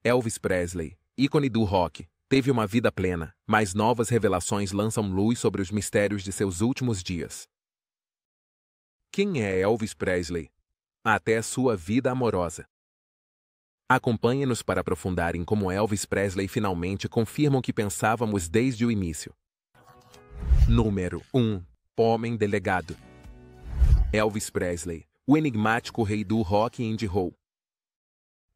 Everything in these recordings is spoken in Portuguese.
Elvis Presley, ícone do rock, teve uma vida plena, mas novas revelações lançam luz sobre os mistérios de seus últimos dias. Quem é Elvis Presley? Até sua vida amorosa. Acompanhe-nos para aprofundar em como Elvis Presley finalmente confirma o que pensávamos desde o início. Número 1. Homem delegado. Elvis Presley, o enigmático rei do rock and roll,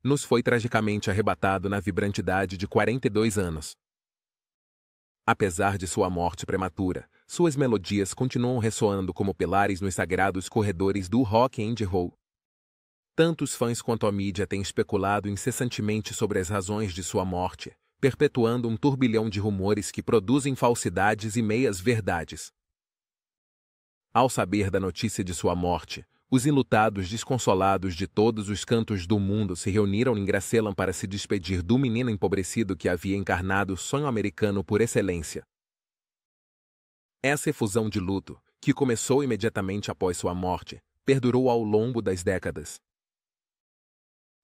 nos foi tragicamente arrebatado na vibrante idade de 42 anos. Apesar de sua morte prematura, suas melodias continuam ressoando como pilares nos sagrados corredores do rock and roll. Tanto os fãs quanto a mídia têm especulado incessantemente sobre as razões de sua morte, perpetuando um turbilhão de rumores que produzem falsidades e meias-verdades. Ao saber da notícia de sua morte, os enlutados desconsolados de todos os cantos do mundo se reuniram em Graceland para se despedir do menino empobrecido que havia encarnado o sonho americano por excelência. Essa efusão de luto, que começou imediatamente após sua morte, perdurou ao longo das décadas.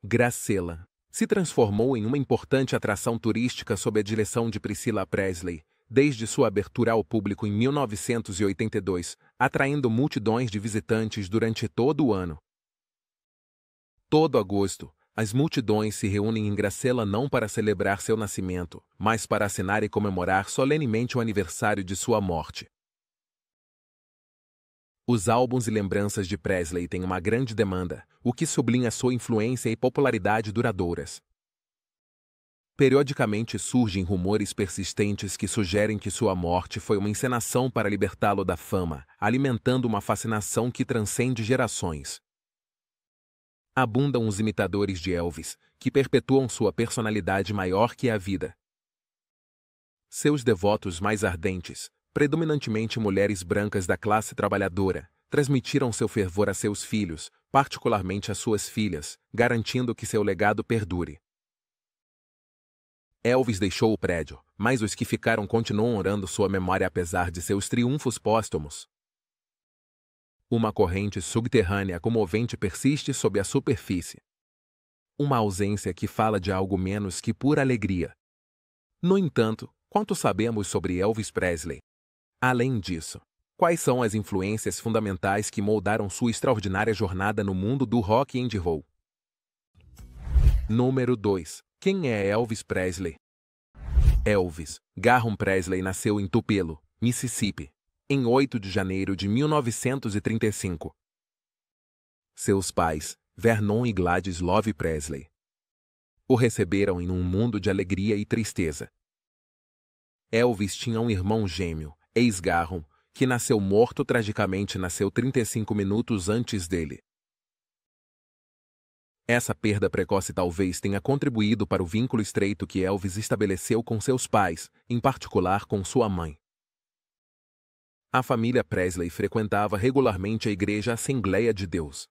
Graceland se transformou em uma importante atração turística sob a direção de Priscilla Presley, desde sua abertura ao público em 1982, atraindo multidões de visitantes durante todo o ano. Todo agosto, as multidões se reúnem em Graceland não para celebrar seu nascimento, mas para assinar e comemorar solenemente o aniversário de sua morte. Os álbuns e lembranças de Presley têm uma grande demanda, o que sublinha sua influência e popularidade duradouras. Periodicamente surgem rumores persistentes que sugerem que sua morte foi uma encenação para libertá-lo da fama, alimentando uma fascinação que transcende gerações. Abundam os imitadores de Elvis, que perpetuam sua personalidade maior que a vida. Seus devotos mais ardentes, predominantemente mulheres brancas da classe trabalhadora, transmitiram seu fervor a seus filhos, particularmente a suas filhas, garantindo que seu legado perdure. Elvis deixou o prédio, mas os que ficaram continuam orando sua memória apesar de seus triunfos póstumos. Uma corrente subterrânea comovente persiste sob a superfície. Uma ausência que fala de algo menos que pura alegria. No entanto, quanto sabemos sobre Elvis Presley? Além disso, quais são as influências fundamentais que moldaram sua extraordinária jornada no mundo do rock and roll? Número 2. Quem é Elvis Presley? Elvis Graham Presley nasceu em Tupelo, Mississippi, em 8 de janeiro de 1935. Seus pais, Vernon e Gladys Love Presley, o receberam em um mundo de alegria e tristeza. Elvis tinha um irmão gêmeo, Ace Graham, que nasceu morto tragicamente 35 minutos antes dele. Essa perda precoce talvez tenha contribuído para o vínculo estreito que Elvis estabeleceu com seus pais, em particular com sua mãe. A família Presley frequentava regularmente a Igreja Assembleia de Deus,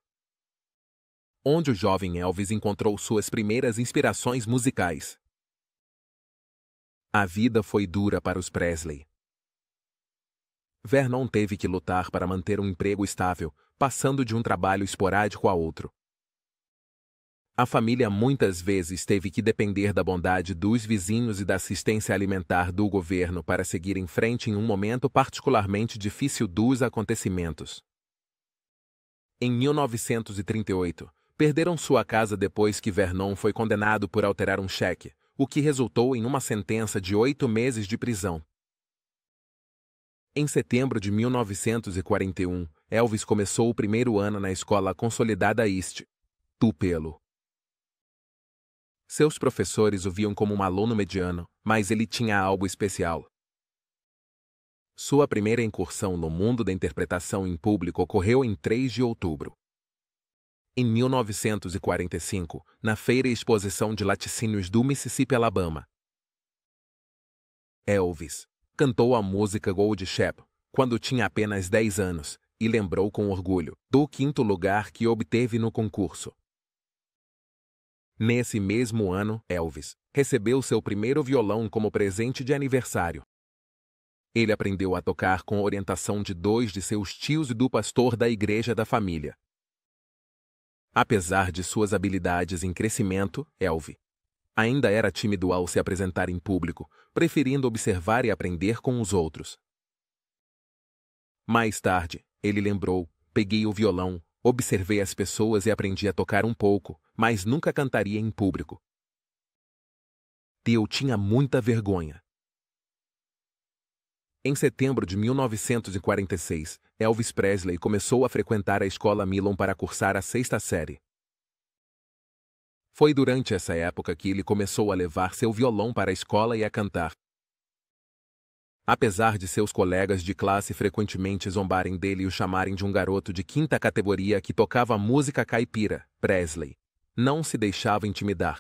onde o jovem Elvis encontrou suas primeiras inspirações musicais. A vida foi dura para os Presley. Vernon teve que lutar para manter um emprego estável, passando de um trabalho esporádico a outro. A família muitas vezes teve que depender da bondade dos vizinhos e da assistência alimentar do governo para seguir em frente em um momento particularmente difícil dos acontecimentos. Em 1938, perderam sua casa depois que Vernon foi condenado por alterar um cheque, o que resultou em uma sentença de 8 meses de prisão. Em setembro de 1941, Elvis começou o primeiro ano na escola consolidada East Tupelo. Seus professores o viam como um aluno mediano, mas ele tinha algo especial. Sua primeira incursão no mundo da interpretação em público ocorreu em 3 de outubro. Em 1945, na Feira e Exposição de Laticínios do Mississippi, Alabama. Elvis cantou a música Gold Shep quando tinha apenas 10 anos e lembrou com orgulho do 5º lugar que obteve no concurso. Nesse mesmo ano, Elvis recebeu seu primeiro violão como presente de aniversário. Ele aprendeu a tocar com a orientação de 2 de seus tios e do pastor da igreja da família. Apesar de suas habilidades em crescimento, Elvis Ainda era tímido ao se apresentar em público, preferindo observar e aprender com os outros. Mais tarde, ele lembrou: peguei o violão, observei as pessoas e aprendi a tocar um pouco, mas nunca cantaria em público. Eu tinha muita vergonha. Em setembro de 1946, Elvis Presley começou a frequentar a escola Millon para cursar a 6ª série. Foi durante essa época que ele começou a levar seu violão para a escola e a cantar. Apesar de seus colegas de classe frequentemente zombarem dele e o chamarem de um garoto de 5ª categoria que tocava música caipira, Presley não se deixava intimidar.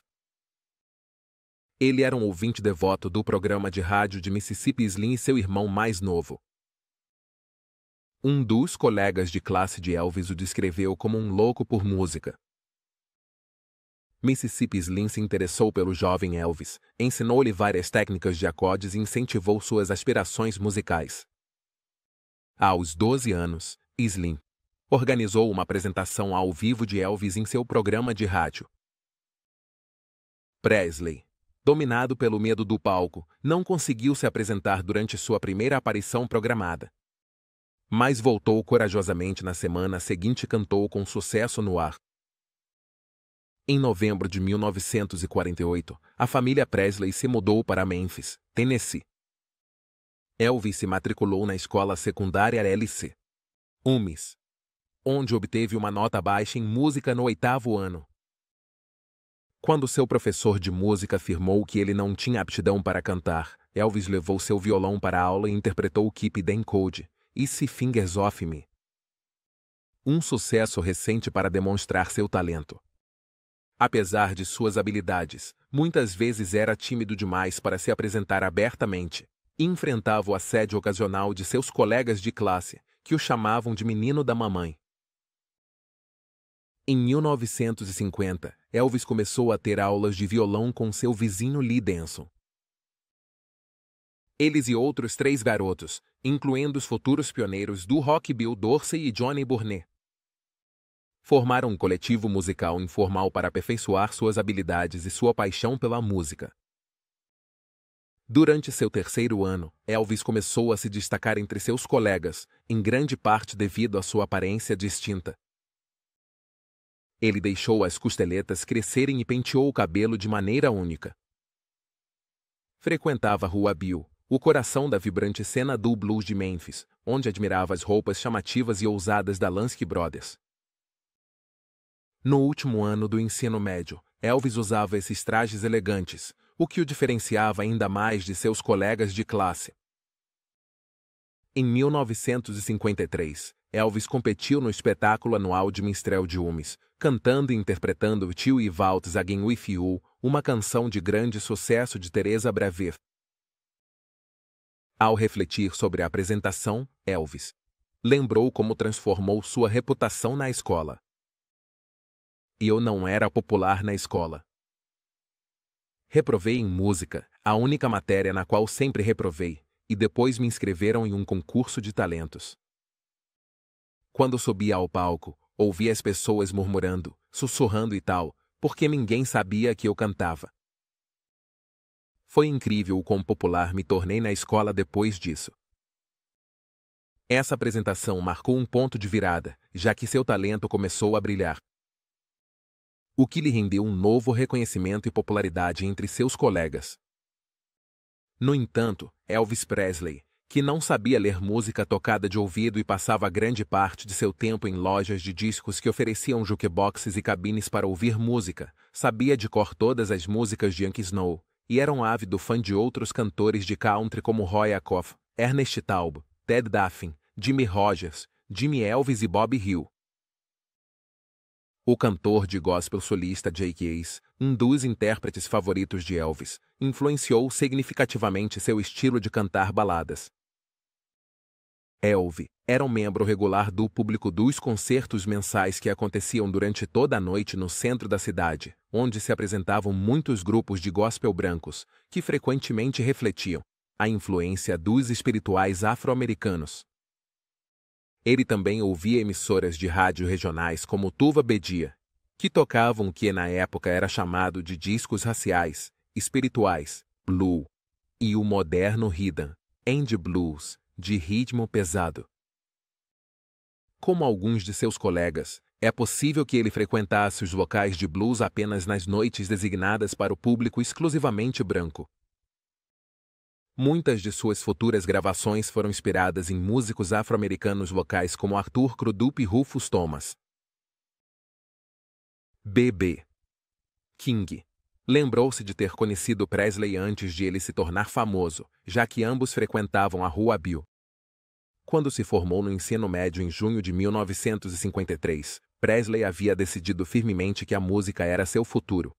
Ele era um ouvinte devoto do programa de rádio de Mississippi Slim e seu irmão mais novo. Um dos colegas de classe de Elvis o descreveu como um louco por música. Mississippi Slim se interessou pelo jovem Elvis, ensinou-lhe várias técnicas de acordes e incentivou suas aspirações musicais. Aos 12 anos, Slim organizou uma apresentação ao vivo de Elvis em seu programa de rádio. Presley, dominado pelo medo do palco, não conseguiu se apresentar durante sua primeira aparição programada. Mas voltou corajosamente na semana seguinte e cantou com sucesso no ar. Em novembro de 1948, a família Presley se mudou para Memphis, Tennessee. Elvis se matriculou na escola secundária LC UMIS, onde obteve uma nota baixa em música no 8º ano. Quando seu professor de música afirmou que ele não tinha aptidão para cantar, Elvis levou seu violão para a aula e interpretou Keep Them Cold, Easy Fingers Off Me. Um sucesso recente para demonstrar seu talento. Apesar de suas habilidades, muitas vezes era tímido demais para se apresentar abertamente e enfrentava o assédio ocasional de seus colegas de classe, que o chamavam de menino da mamãe. Em 1950, Elvis começou a ter aulas de violão com seu vizinho Lee Denson. Eles e outros 3 garotos, incluindo os futuros pioneiros do rock Bill Dorsey e Johnny Burnett, formaram um coletivo musical informal para aperfeiçoar suas habilidades e sua paixão pela música. Durante seu 3º ano, Elvis começou a se destacar entre seus colegas, em grande parte devido à sua aparência distinta. Ele deixou as costeletas crescerem e penteou o cabelo de maneira única. Frequentava a Rua Bill, o coração da vibrante cena do blues de Memphis, onde admirava as roupas chamativas e ousadas da Lansky Brothers. No último ano do ensino médio, Elvis usava esses trajes elegantes, o que o diferenciava ainda mais de seus colegas de classe. Em 1953, Elvis competiu no espetáculo anual de minstrel de UMIS, cantando e interpretando Till We Waltz Again With You, uma canção de grande sucesso de Teresa Brever. Ao refletir sobre a apresentação, Elvis lembrou como transformou sua reputação na escola. Eu não era popular na escola. Reprovei em música, a única matéria na qual sempre reprovei, e depois me inscreveram em um concurso de talentos. Quando subia ao palco, ouvia as pessoas murmurando, sussurrando e tal, porque ninguém sabia que eu cantava. Foi incrível o quão popular me tornei na escola depois disso. Essa apresentação marcou um ponto de virada, já que seu talento começou a brilhar, o que lhe rendeu um novo reconhecimento e popularidade entre seus colegas. No entanto, Elvis Presley, que não sabia ler música tocada de ouvido e passava grande parte de seu tempo em lojas de discos que ofereciam jukeboxes e cabines para ouvir música, sabia de cor todas as músicas de Yankee Snow, e era um ávido fã de outros cantores de country como Roy Acuff, Ernest Taub, Ted Daffin, Jimmy Rogers, Jimmy Elvis e Bob Hill. O cantor de gospel solista Jake Ace, um dos intérpretes favoritos de Elvis, influenciou significativamente seu estilo de cantar baladas. Elvis era um membro regular do público dos concertos mensais que aconteciam durante toda a noite no centro da cidade, onde se apresentavam muitos grupos de gospel brancos, que frequentemente refletiam a influência dos espirituais afro-americanos. Ele também ouvia emissoras de rádio regionais como Tuva Bedia, que tocavam o que na época era chamado de discos raciais, espirituais, blue, e o moderno rhythm and blues, de ritmo pesado. Como alguns de seus colegas, é possível que ele frequentasse os locais de blues apenas nas noites designadas para o público exclusivamente branco. Muitas de suas futuras gravações foram inspiradas em músicos afro-americanos locais como Arthur Crudup e Rufus Thomas. B.B. King lembrou-se de ter conhecido Presley antes de ele se tornar famoso, já que ambos frequentavam a Rua Bill. Quando se formou no ensino médio em junho de 1953, Presley havia decidido firmemente que a música era seu futuro.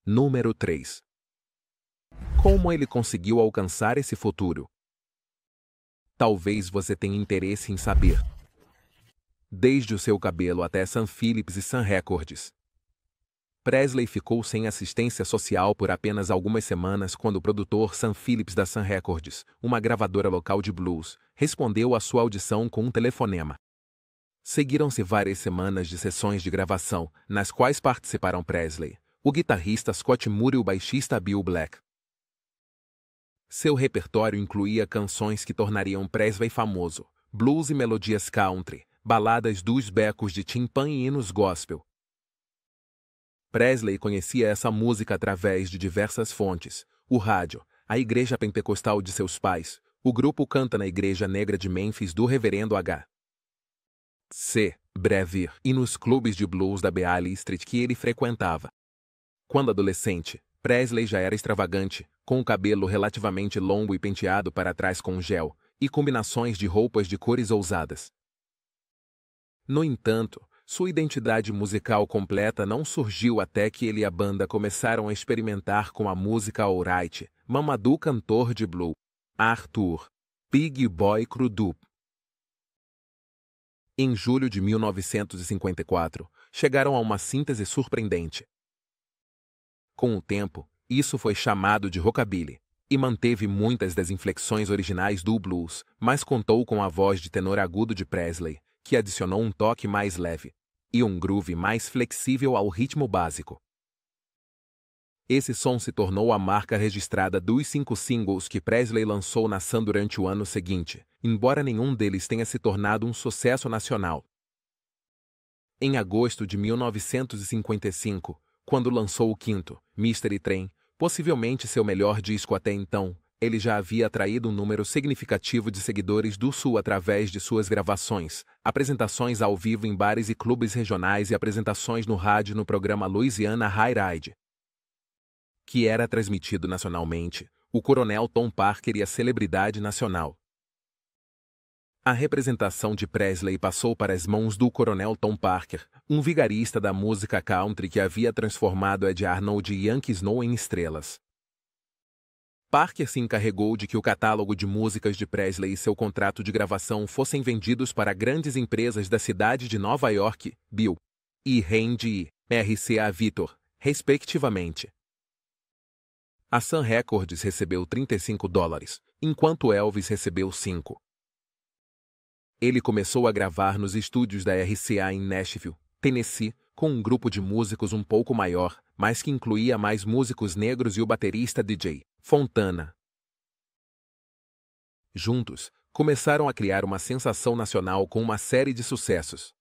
Número 3. Como ele conseguiu alcançar esse futuro? Talvez você tenha interesse em saber. Desde o seu cabelo até Sun Phillips e Sun Records. Presley ficou sem assistência social por apenas algumas semanas quando o produtor Sun Phillips da Sun Records, uma gravadora local de blues, respondeu à sua audição com um telefonema. Seguiram-se várias semanas de sessões de gravação, nas quais participaram Presley, o guitarrista Scott Moore e o baixista Bill Black. Seu repertório incluía canções que tornariam Presley famoso, blues e melodias country, baladas dos becos de timpã e hinos gospel. Presley conhecia essa música através de diversas fontes: o rádio, a igreja pentecostal de seus pais, o grupo Canta na Igreja Negra de Memphis do Reverendo H. C. Brever e nos clubes de blues da Beale Street que ele frequentava. Quando adolescente, Presley já era extravagante, com o cabelo relativamente longo e penteado para trás com gel, e combinações de roupas de cores ousadas. No entanto, sua identidade musical completa não surgiu até que ele e a banda começaram a experimentar com a música alright, Mamadou cantor de blues, Arthur Big Boy Crudup. Em julho de 1954, chegaram a uma síntese surpreendente. Com o tempo, isso foi chamado de rockabilly, e manteve muitas das inflexões originais do blues, mas contou com a voz de tenor agudo de Presley, que adicionou um toque mais leve e um groove mais flexível ao ritmo básico. Esse som se tornou a marca registrada dos 5 singles que Presley lançou na Sun durante o ano seguinte, embora nenhum deles tenha se tornado um sucesso nacional. Em agosto de 1955, quando lançou o quinto, Mystery Train, possivelmente seu melhor disco até então, ele já havia atraído um número significativo de seguidores do Sul através de suas gravações, apresentações ao vivo em bares e clubes regionais e apresentações no rádio no programa Louisiana High Ride, que era transmitido nacionalmente. O Coronel Tom Parker e a celebridade nacional. A representação de Presley passou para as mãos do Coronel Tom Parker, um vigarista da música country que havia transformado Ed Arnold e Yankee Snow em estrelas. Parker se encarregou de que o catálogo de músicas de Presley e seu contrato de gravação fossem vendidos para grandes empresas da cidade de Nova York, Bill e Randy e RCA Victor, respectivamente. A Sun Records recebeu $35, enquanto Elvis recebeu 5. Ele começou a gravar nos estúdios da RCA em Nashville, Tennessee, com um grupo de músicos um pouco maior, mas que incluía mais músicos negros e o baterista DJ Fontana. Juntos, começaram a criar uma sensação nacional com uma série de sucessos.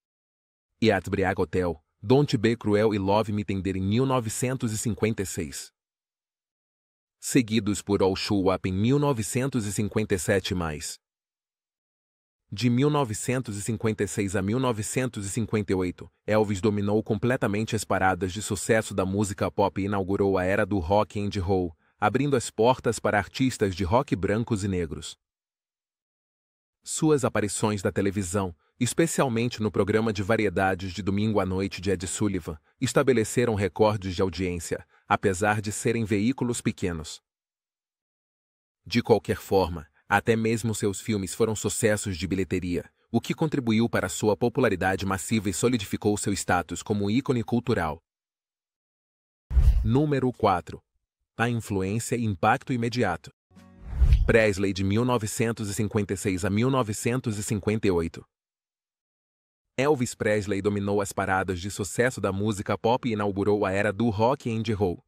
E at Briag Hotel, Don't Be Cruel e Love Me Tender em 1956. Seguidos por All Show Up em 1957 mais. De 1956 a 1958, Elvis dominou completamente as paradas de sucesso da música pop e inaugurou a era do rock and roll, abrindo as portas para artistas de rock brancos e negros. Suas aparições na televisão, especialmente no programa de variedades de domingo à noite de Ed Sullivan, estabeleceram recordes de audiência, apesar de serem veículos pequenos. De qualquer forma, até mesmo seus filmes foram sucessos de bilheteria, o que contribuiu para sua popularidade massiva e solidificou seu status como ícone cultural. Número 4. A influência e impacto imediato. Presley de 1956 a 1958. Elvis Presley dominou as paradas de sucesso da música pop e inaugurou a era do rock and roll.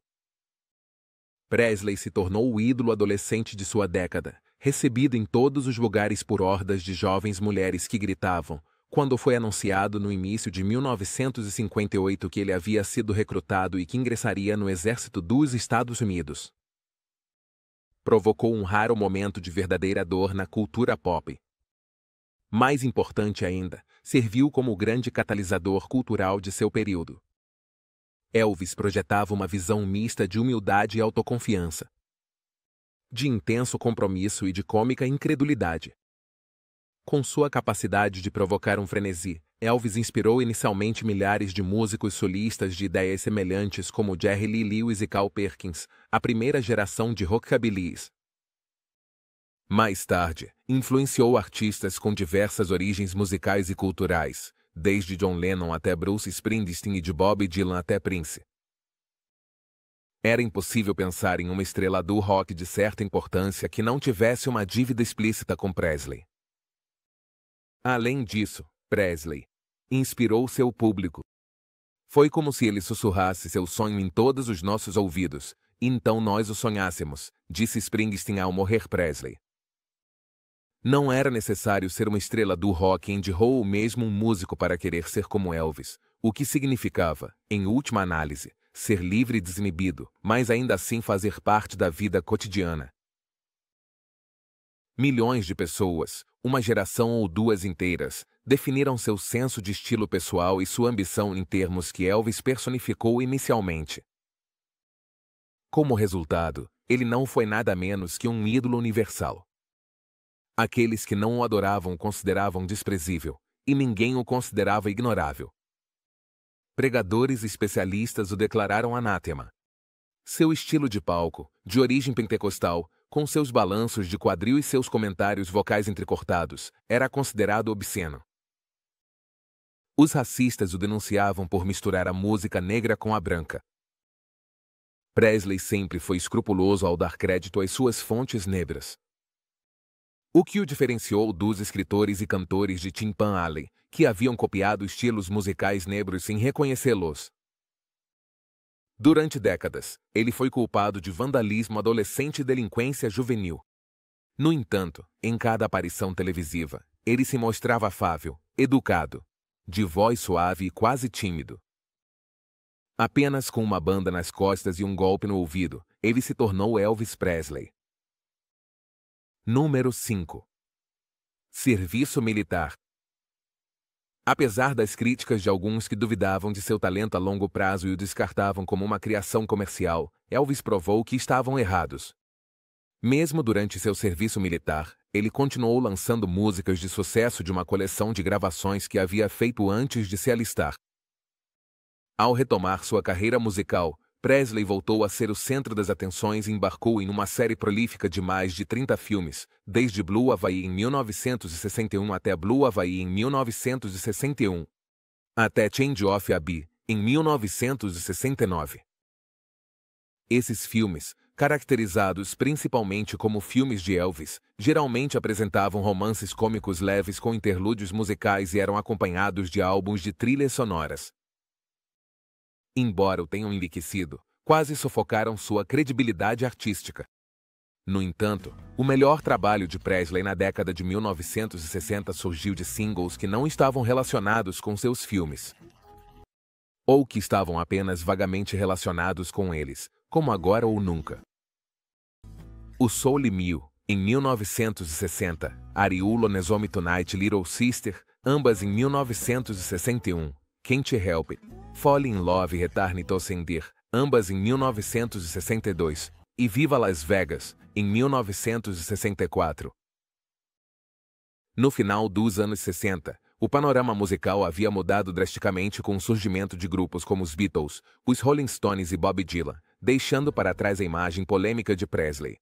Presley se tornou o ídolo adolescente de sua década, recebido em todos os lugares por hordas de jovens mulheres que gritavam, quando foi anunciado no início de 1958 que ele havia sido recrutado e que ingressaria no exército dos Estados Unidos. Provocou um raro momento de verdadeira dor na cultura pop. Mais importante ainda, serviu como o grande catalisador cultural de seu período. Elvis projetava uma visão mista de humildade e autoconfiança, de intenso compromisso e de cômica incredulidade. Com sua capacidade de provocar um frenesi, Elvis inspirou inicialmente milhares de músicos solistas de ideias semelhantes como Jerry Lee Lewis e Carl Perkins, a primeira geração de rockabillys. Mais tarde, influenciou artistas com diversas origens musicais e culturais, desde John Lennon até Bruce Springsteen e de Bob Dylan até Prince. Era impossível pensar em uma estrela do rock de certa importância que não tivesse uma dívida explícita com Presley. Além disso, Presley inspirou seu público. Foi como se ele sussurrasse seu sonho em todos os nossos ouvidos, e então nós o sonhássemos, disse Springsteen ao morrer Presley. Não era necessário ser uma estrela do rock and roll ou mesmo um músico para querer ser como Elvis, o que significava, em última análise, ser livre e desinibido, mas ainda assim fazer parte da vida cotidiana. Milhões de pessoas, uma geração ou duas inteiras, definiram seu senso de estilo pessoal e sua ambição em termos que Elvis personificou inicialmente. Como resultado, ele não foi nada menos que um ídolo universal. Aqueles que não o adoravam o consideravam desprezível, e ninguém o considerava ignorável. Pregadores e especialistas o declararam anátema. Seu estilo de palco, de origem pentecostal, com seus balanços de quadril e seus comentários vocais entrecortados, era considerado obsceno. Os racistas o denunciavam por misturar a música negra com a branca. Presley sempre foi escrupuloso ao dar crédito às suas fontes negras. O que o diferenciou dos escritores e cantores de Tin Pan Alley, que haviam copiado estilos musicais negros sem reconhecê-los. Durante décadas, ele foi culpado de vandalismo adolescente e delinquência juvenil. No entanto, em cada aparição televisiva, ele se mostrava afável, educado, de voz suave e quase tímido. Apenas com uma banda nas costas e um golpe no ouvido, ele se tornou Elvis Presley. Número 5. Serviço militar. Apesar das críticas de alguns que duvidavam de seu talento a longo prazo e o descartavam como uma criação comercial, Elvis provou que estavam errados. Mesmo durante seu serviço militar, ele continuou lançando músicas de sucesso de uma coleção de gravações que havia feito antes de se alistar. Ao retomar sua carreira musical, Presley voltou a ser o centro das atenções e embarcou em uma série prolífica de mais de 30 filmes, desde Blue Hawaii em 1961 até Blue Hawaii em 1961, até Change of a Bee, em 1969. Esses filmes, caracterizados principalmente como filmes de Elvis, geralmente apresentavam romances cômicos leves com interlúdios musicais e eram acompanhados de álbuns de trilhas sonoras. Embora o tenham enriquecido, quase sufocaram sua credibilidade artística. No entanto, o melhor trabalho de Presley na década de 1960 surgiu de singles que não estavam relacionados com seus filmes, ou que estavam apenas vagamente relacionados com eles, como Agora ou Nunca. O Soul Meal, em 1960, Are You Lonesome Tonight Little Sister, ambas em 1961, Can't Help It, Fall in Love e Return to Sender, ambas em 1962, e Viva Las Vegas, em 1964. No final dos anos 60, o panorama musical havia mudado drasticamente com o surgimento de grupos como os Beatles, os Rolling Stones e Bob Dylan, deixando para trás a imagem polêmica de Presley.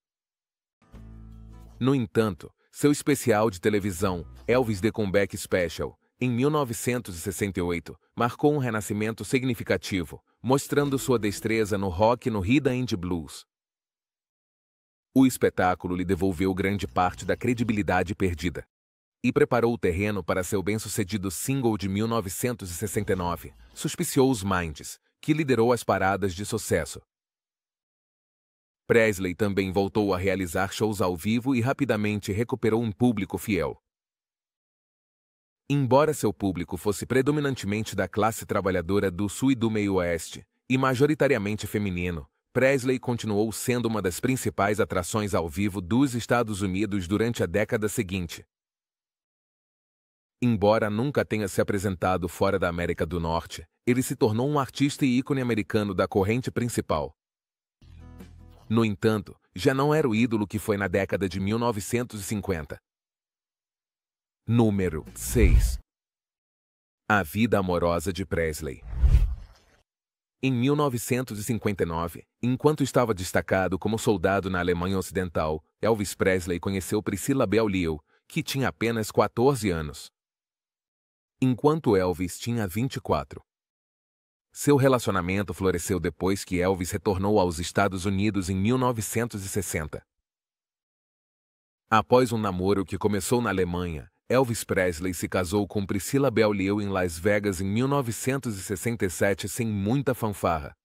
No entanto, seu especial de televisão, Elvis The Comeback Special, em 1968, marcou um renascimento significativo, mostrando sua destreza no rock e no rhythm and blues. O espetáculo lhe devolveu grande parte da credibilidade perdida. e preparou o terreno para seu bem-sucedido single de 1969, Suspicious Minds, que liderou as paradas de sucesso. Presley também voltou a realizar shows ao vivo e rapidamente recuperou um público fiel. Embora seu público fosse predominantemente da classe trabalhadora do sul e do meio-oeste, e majoritariamente feminino, Presley continuou sendo uma das principais atrações ao vivo dos Estados Unidos durante a década seguinte. Embora nunca tenha se apresentado fora da América do Norte, ele se tornou um artista e ícone americano da corrente principal. No entanto, já não era o ídolo que foi na década de 1950. Número 6. A vida amorosa de Presley. Em 1959, enquanto estava destacado como soldado na Alemanha Ocidental, Elvis Presley conheceu Priscilla Beaulieu, que tinha apenas 14 anos. Enquanto Elvis tinha 24. Seu relacionamento floresceu depois que Elvis retornou aos Estados Unidos em 1960. Após um namoro que começou na Alemanha, Elvis Presley se casou com Priscilla Beaulieu em Las Vegas em 1967 sem muita fanfarra.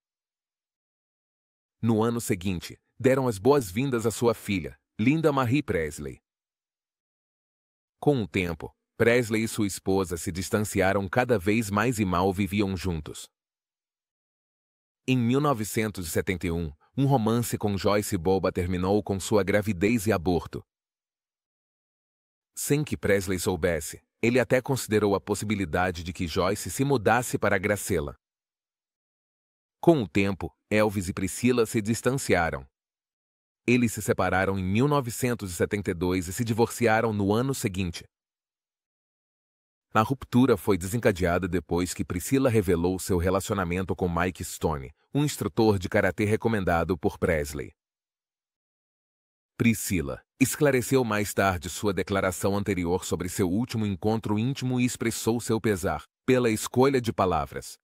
No ano seguinte, deram as boas-vindas à sua filha, Linda Marie Presley. Com o tempo, Presley e sua esposa se distanciaram cada vez mais e mal viviam juntos. Em 1971, um romance com Joyce Boba terminou com sua gravidez e aborto. Sem que Presley soubesse, ele até considerou a possibilidade de que Joyce se mudasse para Gracela. Com o tempo, Elvis e Priscilla se distanciaram. Eles se separaram em 1972 e se divorciaram no ano seguinte. A ruptura foi desencadeada depois que Priscilla revelou seu relacionamento com Mike Stone, um instrutor de karatê recomendado por Presley. Priscilla esclareceu mais tarde sua declaração anterior sobre seu último encontro íntimo e expressou seu pesar pela escolha de palavras.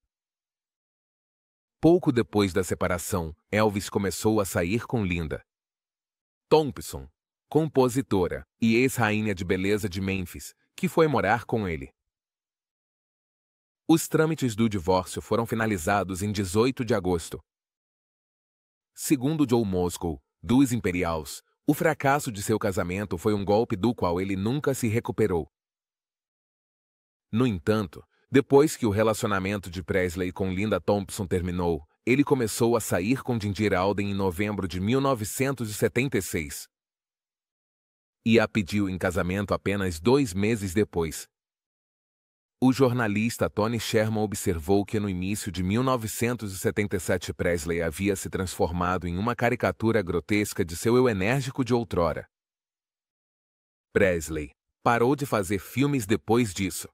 Pouco depois da separação, Elvis começou a sair com Linda Thompson, compositora e ex-rainha de beleza de Memphis, que foi morar com ele. Os trâmites do divórcio foram finalizados em 18 de agosto. Segundo Joe Moscow, dos Imperials, o fracasso de seu casamento foi um golpe do qual ele nunca se recuperou. No entanto, depois que o relacionamento de Presley com Linda Thompson terminou, ele começou a sair com Ginger Alden em novembro de 1976. E a pediu em casamento apenas 2 meses depois. O jornalista Tony Sherman observou que no início de 1977 Presley havia se transformado em uma caricatura grotesca de seu eu enérgico de outrora. Presley parou de fazer filmes depois disso.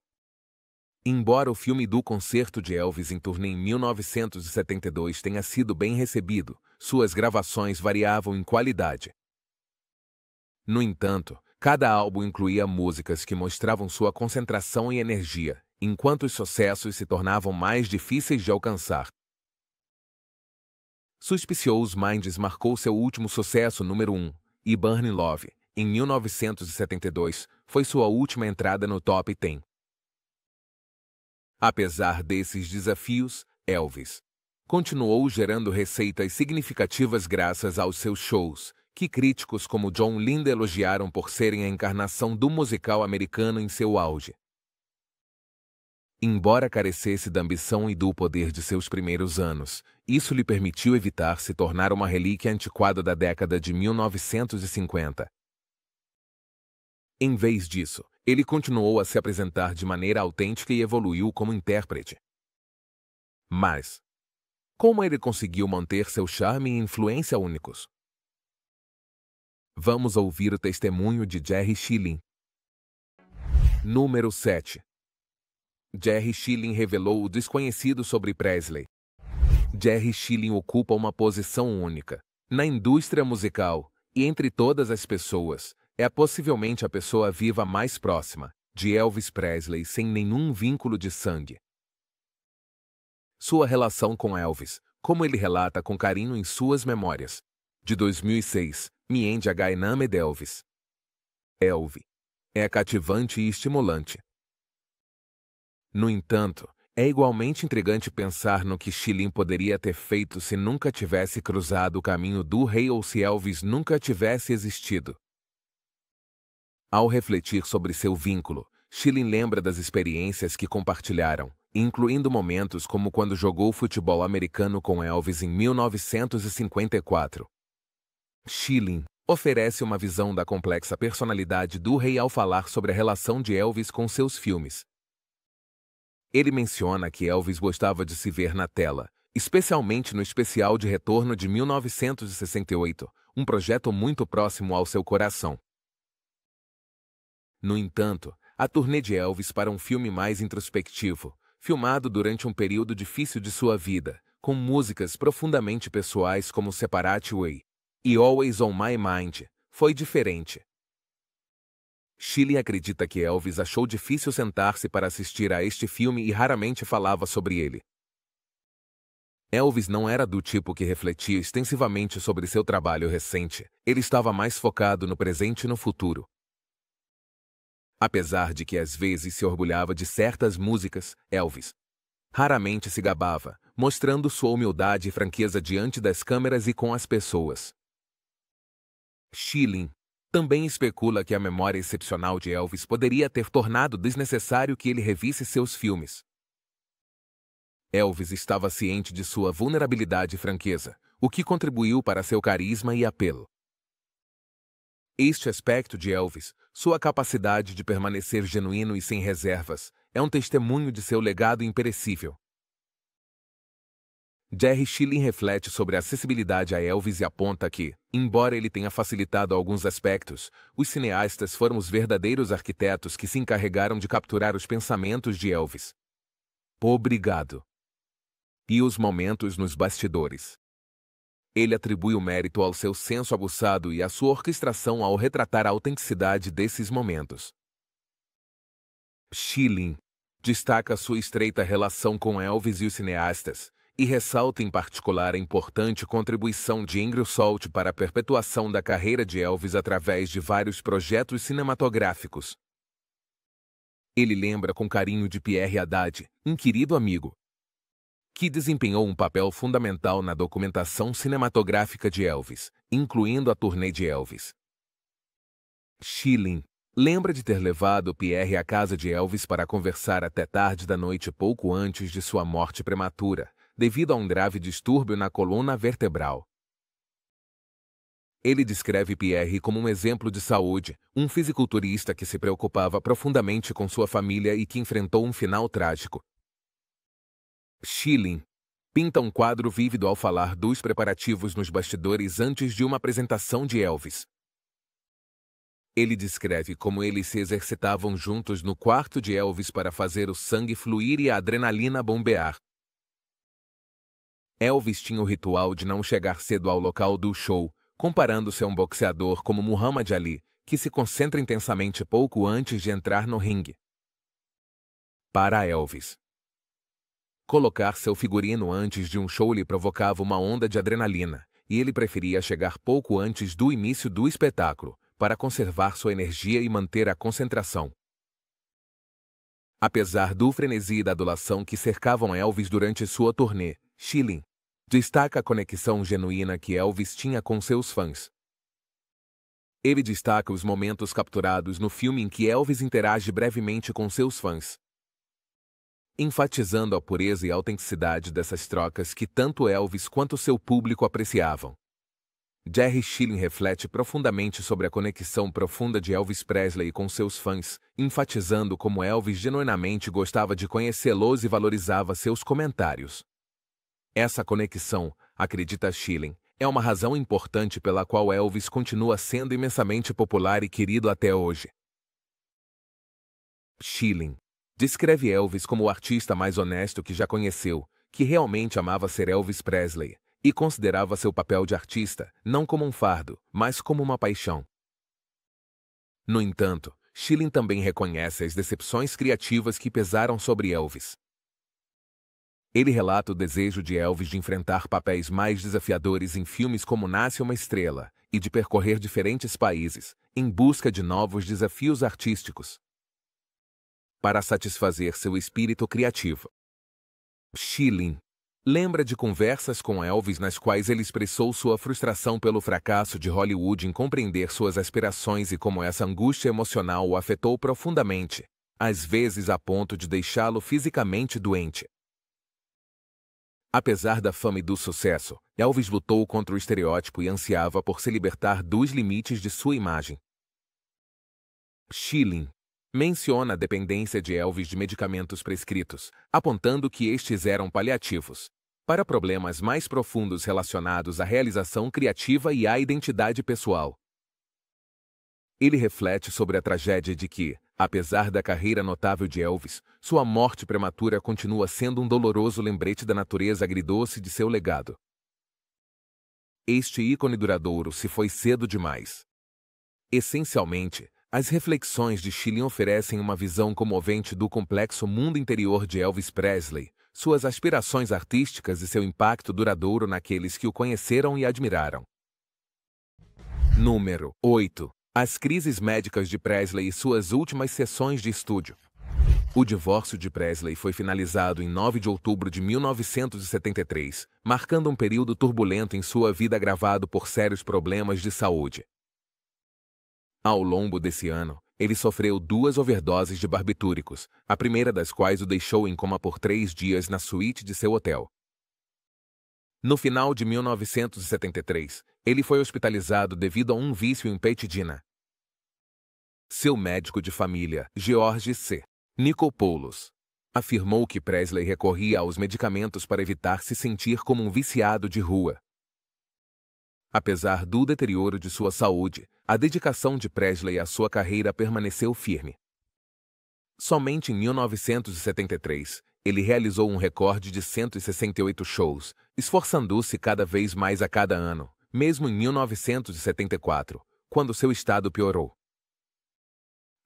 Embora o filme do concerto de Elvis em turnê em 1972 tenha sido bem recebido, suas gravações variavam em qualidade. No entanto, cada álbum incluía músicas que mostravam sua concentração e energia, enquanto os sucessos se tornavam mais difíceis de alcançar. Suspicious Minds marcou seu último sucesso número 1, e Burning Love, em 1972, foi sua última entrada no Top 10. Apesar desses desafios, Elvis continuou gerando receitas significativas graças aos seus shows, que críticos como John Linda elogiaram por serem a encarnação do musical americano em seu auge. Embora carecesse da ambição e do poder de seus primeiros anos, isso lhe permitiu evitar se tornar uma relíquia antiquada da década de 1950. Em vez disso, ele continuou a se apresentar de maneira autêntica e evoluiu como intérprete. Mas como ele conseguiu manter seu charme e influência únicos? Vamos ouvir o testemunho de Jerry Schilling. Número 7. Jerry Schilling revelou o desconhecido sobre Presley. Jerry Schilling ocupa uma posição única na indústria musical e entre todas as pessoas, é possivelmente a pessoa viva mais próxima de Elvis Presley sem nenhum vínculo de sangue. Sua relação com Elvis, como ele relata com carinho em suas memórias, de 2006, Me and a Guy Named Elvis. Elvis É cativante e estimulante. No entanto, é igualmente intrigante pensar no que Schilling poderia ter feito se nunca tivesse cruzado o caminho do rei ou se Elvis nunca tivesse existido. Ao refletir sobre seu vínculo, Schilling lembra das experiências que compartilharam, incluindo momentos como quando jogou futebol americano com Elvis em 1954. Schilling oferece uma visão da complexa personalidade do rei ao falar sobre a relação de Elvis com seus filmes. Ele menciona que Elvis gostava de se ver na tela, especialmente no especial de retorno de 1968, um projeto muito próximo ao seu coração. No entanto, a turnê de Elvis para um filme mais introspectivo, filmado durante um período difícil de sua vida, com músicas profundamente pessoais como Separate Way e Always on My Mind, foi diferente. Schilling acredita que Elvis achou difícil sentar-se para assistir a este filme e raramente falava sobre ele. Elvis não era do tipo que refletia extensivamente sobre seu trabalho recente, ele estava mais focado no presente e no futuro. Apesar de que às vezes se orgulhava de certas músicas, Elvis raramente se gabava, mostrando sua humildade e franqueza diante das câmeras e com as pessoas. Schilling também especula que a memória excepcional de Elvis poderia ter tornado desnecessário que ele revisse seus filmes. Elvis estava ciente de sua vulnerabilidade e franqueza, o que contribuiu para seu carisma e apelo. Este aspecto de Elvis, sua capacidade de permanecer genuíno e sem reservas, é um testemunho de seu legado imperecível. Jerry Schilling reflete sobre a acessibilidade a Elvis e aponta que, embora ele tenha facilitado alguns aspectos, os cineastas foram os verdadeiros arquitetos que se encarregaram de capturar os pensamentos de Elvis. Obrigado. E os momentos nos bastidores. Ele atribui o mérito ao seu senso aguçado e à sua orquestração ao retratar a autenticidade desses momentos. Schilling destaca sua estreita relação com Elvis e os cineastas, e ressalta em particular a importante contribuição de Ingersoll para a perpetuação da carreira de Elvis através de vários projetos cinematográficos. Ele lembra com carinho de Pierre Haddad, um querido amigo, que desempenhou um papel fundamental na documentação cinematográfica de Elvis, incluindo a turnê de Elvis. Schilling lembra de ter levado Pierre à casa de Elvis para conversar até tarde da noite pouco antes de sua morte prematura, devido a um grave distúrbio na coluna vertebral. Ele descreve Pierre como um exemplo de saúde, um fisiculturista que se preocupava profundamente com sua família e que enfrentou um final trágico. Schilling pinta um quadro vívido ao falar dos preparativos nos bastidores antes de uma apresentação de Elvis. Ele descreve como eles se exercitavam juntos no quarto de Elvis para fazer o sangue fluir e a adrenalina bombear. Elvis tinha o ritual de não chegar cedo ao local do show, comparando-se a um boxeador como Muhammad Ali, que se concentra intensamente pouco antes de entrar no ringue. Para Elvis, colocar seu figurino antes de um show lhe provocava uma onda de adrenalina, e ele preferia chegar pouco antes do início do espetáculo, para conservar sua energia e manter a concentração. Apesar do frenesi e da adulação que cercavam Elvis durante sua turnê, Schilling destaca a conexão genuína que Elvis tinha com seus fãs. Ele destaca os momentos capturados no filme em que Elvis interage brevemente com seus fãs, enfatizando a pureza e a autenticidade dessas trocas que tanto Elvis quanto seu público apreciavam. Jerry Schilling reflete profundamente sobre a conexão profunda de Elvis Presley com seus fãs, enfatizando como Elvis genuinamente gostava de conhecê-los e valorizava seus comentários. Essa conexão, acredita Schilling, é uma razão importante pela qual Elvis continua sendo imensamente popular e querido até hoje. Schilling descreve Elvis como o artista mais honesto que já conheceu, que realmente amava ser Elvis Presley, e considerava seu papel de artista não como um fardo, mas como uma paixão. No entanto, Schilling também reconhece as decepções criativas que pesaram sobre Elvis. Ele relata o desejo de Elvis de enfrentar papéis mais desafiadores em filmes como Nasce uma Estrela, e de percorrer diferentes países, em busca de novos desafios artísticos para satisfazer seu espírito criativo. Schilling lembra de conversas com Elvis nas quais ele expressou sua frustração pelo fracasso de Hollywood em compreender suas aspirações e como essa angústia emocional o afetou profundamente, às vezes a ponto de deixá-lo fisicamente doente. Apesar da fama e do sucesso, Elvis lutou contra o estereótipo e ansiava por se libertar dos limites de sua imagem. Schilling menciona a dependência de Elvis de medicamentos prescritos, apontando que estes eram paliativos para problemas mais profundos relacionados à realização criativa e à identidade pessoal. Ele reflete sobre a tragédia de que, apesar da carreira notável de Elvis, sua morte prematura continua sendo um doloroso lembrete da natureza agridoce de seu legado. Este ícone duradouro se foi cedo demais. Essencialmente, as reflexões de Schilling oferecem uma visão comovente do complexo mundo interior de Elvis Presley, suas aspirações artísticas e seu impacto duradouro naqueles que o conheceram e admiraram. Número 8. As crises médicas de Presley e suas últimas sessões de estúdio. O divórcio de Presley foi finalizado em 9 de outubro de 1973, marcando um período turbulento em sua vida agravado por sérios problemas de saúde. Ao longo desse ano, ele sofreu 2 overdoses de barbitúricos, a primeira das quais o deixou em coma por 3 dias na suíte de seu hotel. No final de 1973, ele foi hospitalizado devido a um vício em petidina. Seu médico de família, George C. Nikolopoulos, afirmou que Presley recorria aos medicamentos para evitar se sentir como um viciado de rua. Apesar do deterioro de sua saúde, a dedicação de Presley à sua carreira permaneceu firme. Somente em 1973, ele realizou um recorde de 168 shows, esforçando-se cada vez mais a cada ano, mesmo em 1974, quando seu estado piorou.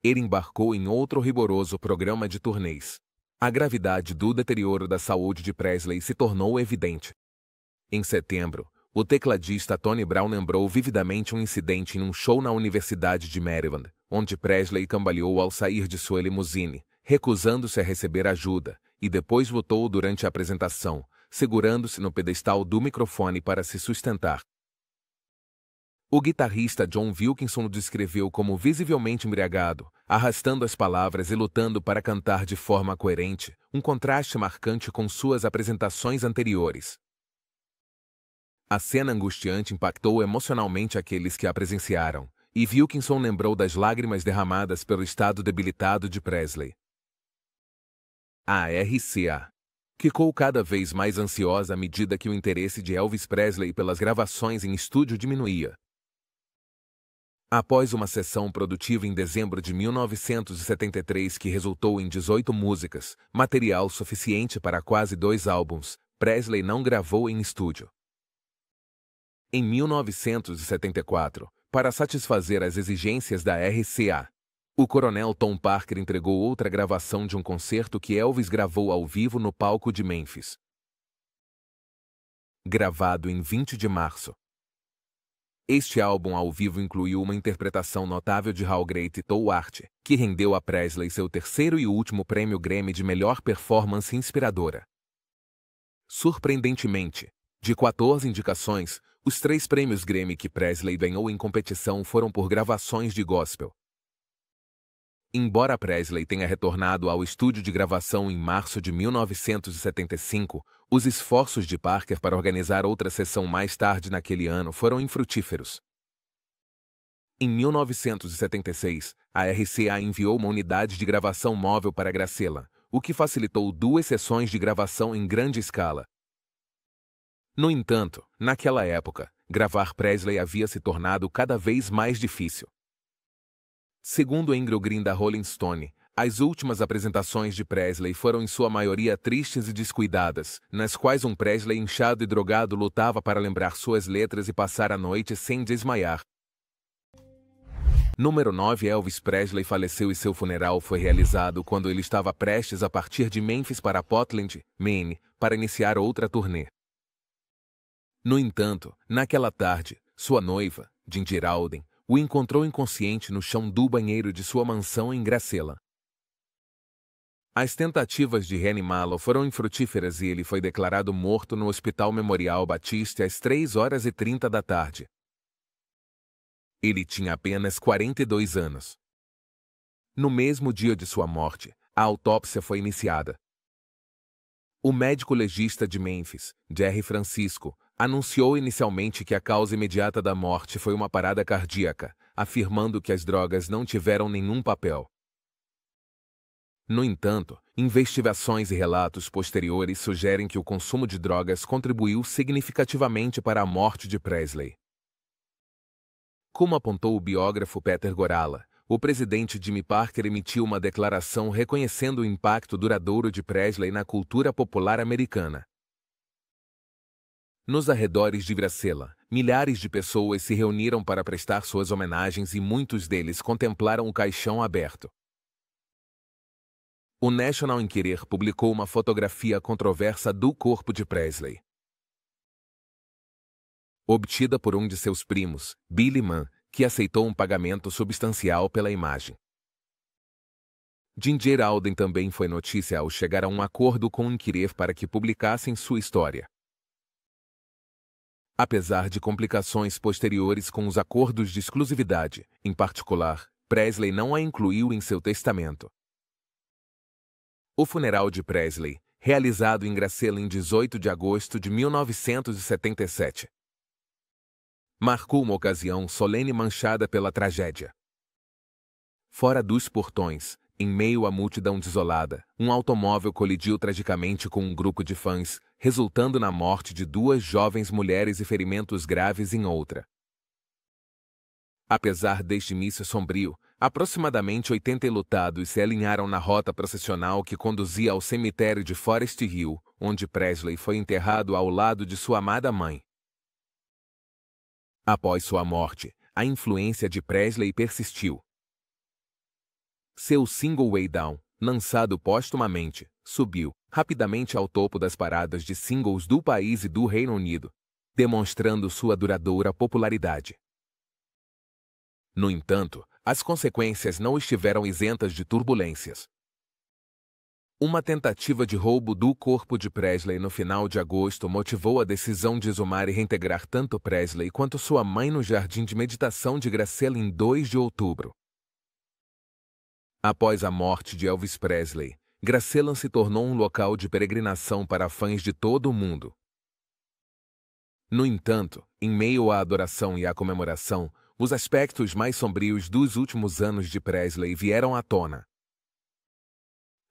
Ele embarcou em outro rigoroso programa de turnês. A gravidade do deterioro da saúde de Presley se tornou evidente. Em setembro, o tecladista Tony Brown lembrou vividamente um incidente em um show na Universidade de Maryland, onde Presley cambaleou ao sair de sua limusine, recusando-se a receber ajuda, e depois lutou durante a apresentação, segurando-se no pedestal do microfone para se sustentar. O guitarrista John Wilkinson o descreveu como visivelmente embriagado, arrastando as palavras e lutando para cantar de forma coerente, um contraste marcante com suas apresentações anteriores. A cena angustiante impactou emocionalmente aqueles que a presenciaram, e Wilkinson lembrou das lágrimas derramadas pelo estado debilitado de Presley. A RCA ficou cada vez mais ansiosa à medida que o interesse de Elvis Presley pelas gravações em estúdio diminuía. Após uma sessão produtiva em dezembro de 1973 que resultou em 18 músicas, material suficiente para quase 2 álbuns, Presley não gravou em estúdio. Em 1974, para satisfazer as exigências da RCA, o coronel Tom Parker entregou outra gravação de um concerto que Elvis gravou ao vivo no palco de Memphis. Gravado em 20 de março. Este álbum ao vivo incluiu uma interpretação notável de How Great Thou Art, que rendeu a Presley seu terceiro e último prêmio Grammy de melhor performance inspiradora. Surpreendentemente, de 14 indicações, os 3 prêmios Grammy que Presley ganhou em competição foram por gravações de gospel. Embora Presley tenha retornado ao estúdio de gravação em março de 1975, os esforços de Parker para organizar outra sessão mais tarde naquele ano foram infrutíferos. Em 1976, a RCA enviou uma unidade de gravação móvel para Graceland, o que facilitou 2 sessões de gravação em grande escala. No entanto, naquela época, gravar Presley havia se tornado cada vez mais difícil. Segundo Andrew Green da Rolling Stone, as últimas apresentações de Presley foram em sua maioria tristes e descuidadas, nas quais um Presley inchado e drogado lutava para lembrar suas letras e passar a noite sem desmaiar. Número 9. Elvis Presley faleceu e seu funeral foi realizado quando ele estava prestes a partir de Memphis para Portland, Maine, para iniciar outra turnê. No entanto, naquela tarde, sua noiva, Ginger Alden, o encontrou inconsciente no chão do banheiro de sua mansão em Gracela. As tentativas de reanimá-lo foram infrutíferas e ele foi declarado morto no Hospital Memorial Batiste às 3h30 da tarde. Ele tinha apenas 42 anos. No mesmo dia de sua morte, a autópsia foi iniciada. O médico legista de Memphis, Jerry Francisco, anunciou inicialmente que a causa imediata da morte foi uma parada cardíaca, afirmando que as drogas não tiveram nenhum papel. No entanto, investigações e relatos posteriores sugerem que o consumo de drogas contribuiu significativamente para a morte de Presley. Como apontou o biógrafo Peter Gorala, o presidente Jimmy Parker emitiu uma declaração reconhecendo o impacto duradouro de Presley na cultura popular americana. Nos arredores de Gracela, milhares de pessoas se reuniram para prestar suas homenagens e muitos deles contemplaram o caixão aberto. O National Enquirer publicou uma fotografia controversa do corpo de Presley. Obtida por um de seus primos, Billy Mann, que aceitou um pagamento substancial pela imagem. Ginger Alden também foi notícia ao chegar a um acordo com o Enquirer para que publicassem sua história. Apesar de complicações posteriores com os acordos de exclusividade, em particular, Presley não a incluiu em seu testamento. O funeral de Presley, realizado em Gracela em 18 de agosto de 1977, marcou uma ocasião solene manchada pela tragédia. Fora dos portões, em meio à multidão desolada, um automóvel colidiu tragicamente com um grupo de fãs, resultando na morte de 2 jovens mulheres e ferimentos graves em outra. Apesar deste início sombrio, aproximadamente 80 enlutados se alinharam na rota processional que conduzia ao cemitério de Forest Hill, onde Presley foi enterrado ao lado de sua amada mãe. Após sua morte, a influência de Presley persistiu. Seu single Way Down, lançado póstumamente, subiu rapidamente ao topo das paradas de singles do país e do Reino Unido, demonstrando sua duradoura popularidade. No entanto, as consequências não estiveram isentas de turbulências. Uma tentativa de roubo do corpo de Presley no final de agosto motivou a decisão de exumar e reintegrar tanto Presley quanto sua mãe no jardim de meditação de Gracela em 2 de outubro. Após a morte de Elvis Presley, Gracela se tornou um local de peregrinação para fãs de todo o mundo. No entanto, em meio à adoração e à comemoração, os aspectos mais sombrios dos últimos anos de Presley vieram à tona.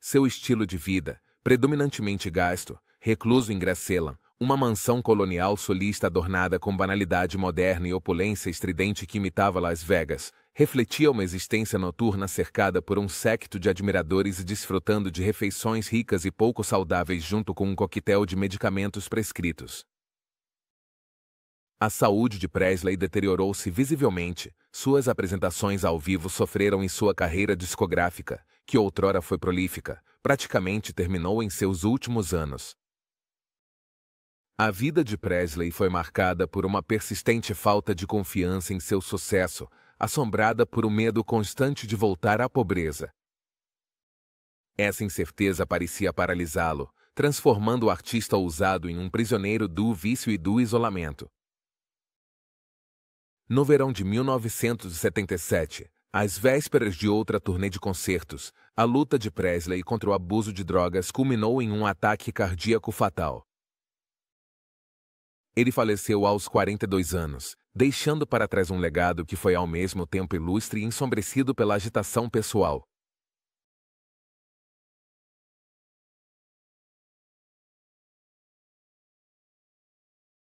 Seu estilo de vida, predominantemente gasto, recluso em Gracela, uma mansão colonial sulista adornada com banalidade moderna e opulência estridente que imitava Las Vegas, refletia uma existência noturna cercada por um séquito de admiradores e desfrutando de refeições ricas e pouco saudáveis junto com um coquetel de medicamentos prescritos. A saúde de Presley deteriorou-se visivelmente, suas apresentações ao vivo sofreram e sua carreira discográfica, que outrora foi prolífica, praticamente terminou em seus últimos anos. A vida de Presley foi marcada por uma persistente falta de confiança em seu sucesso, assombrada por um medo constante de voltar à pobreza. Essa incerteza parecia paralisá-lo, transformando o artista ousado em um prisioneiro do vício e do isolamento. No verão de 1977, às vésperas de outra turnê de concertos, a luta de Presley contra o abuso de drogas culminou em um ataque cardíaco fatal. Ele faleceu aos 42 anos, deixando para trás um legado que foi ao mesmo tempo ilustre e ensombrecido pela agitação pessoal.